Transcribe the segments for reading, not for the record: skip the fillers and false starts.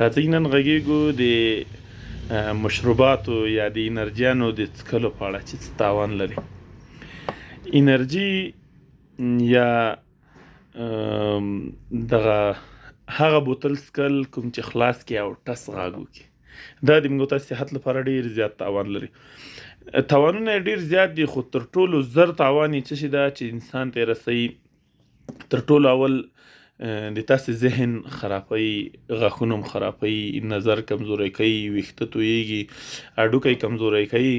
راځئ نن غږیږو د مشروباتو یا د انرجیانو د څښلو په اړه چې څه تاوان لري. انرجي یا دغه هغه بوتل څښل کوم چې خلاص کړي او ټس غږ وکړي، دا د موږ د صحت لپاره ډېر زیات تاوان لري. تاوانونه یې ډېر زیات دي، خو تر ټولو زر تاوان یې څه شي ده چې انسان ته یې رسوي. تر ټولو اول د تاسې ذهن خرابوي، غاښونه هم خرابوي، نظر کمزوری کوي، ویښته تویېږي، هډوکی کمزوری کوي.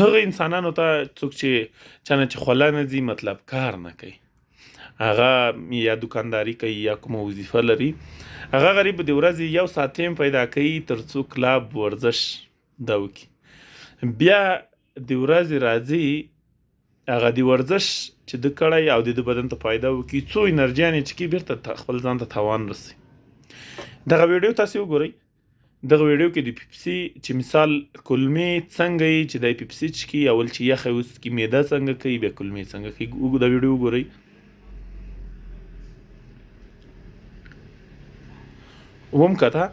هغه انسانانو ته څوک چې چا نه چې خوله نه ځي، مطلب کار نه کوي، هغه یا دوکانداري کوي یا کومه وظیفه لري، هغه غریب د ورځې 1 ساعت ټایم پیدا کوي تر څو کلاب ورزش دا وکړي. بیا د ورځې راځي هغه د ورزش چې د کړی او د بدن ته فایده وکړي، څو انرجیان یې چکي بیرته خپل ځان ته تاوان رسوي. دغه ویډیو تاسې وګورئ. دغه ویډیو کې د پیپسي چې مثال کلمې څنګه یي چې د پیپسي چکي، اول چې یخه وڅکي معده څنګه کوي، بیا کلمې څنګه کوي. دا ویډیو وګورئ. اووم کته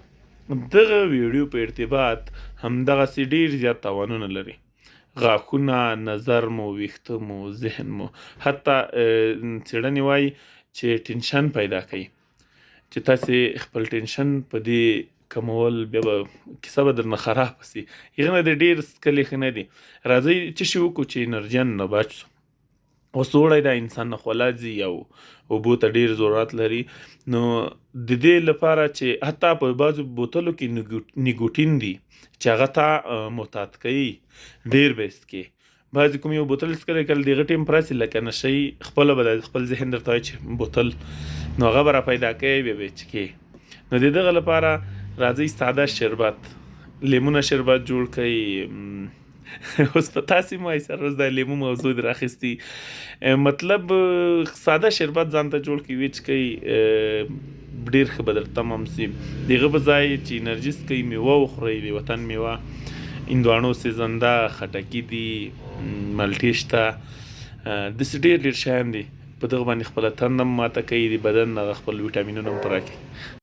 دغه ویډیو په ارتباط همدغسې ډېر زیات تاوانونه لري. غاښونه، نظر مو، ویښته مو، ذهن مو، حتی څېړنې وایي چې ټینشن پیدا کوي، چې تاسې خپل ټینشن په دې کمول، بیا به کیسه به درنه خرابه سي. هغې نه د ډېر څکلې ښه نه دي. راځئ څه شي وکړو چې انرجیان نه بچ سو. اوس اوړی دا انسان نه خوله ځي او اوبو ته ډېر ضرورت لري، نو د دې لپاره چې حتی په بعضو بوتلو کې نیکوټین دي چې هغه ته معتاد کوي، ډېر به یې څکې. بعضې کوم یو بوتل څکلی کله د هغه ټیم پراسي لکه نشه یي، خپله به خپل ذهن درته وایي چې بوتل، نو هغه به را پیدا کوي، بیا به یې څکې. نو د دغه لپاره راځئ ساده شربت، لیمونه شربت جوړ کړئ. اوس په تاسې مو سره اوس دا لیمو موضوع دې راخیستي، مطلب ساده شربت ځان ته جوړ کړئ، وچکئ، ډېر ښه به درته تمام سي. د هغه په ځای چې انرجي څکئ، میوه وخورئ، د وطن میوه، هندواڼو سېزنده، خټکي دي، مالټې شته، داسې ډېر ډېر شیان دي. په دغه باندې خپله تنده هم ماته کوي، د بدن هغه خپل ویټامینونه هم پوره کوي.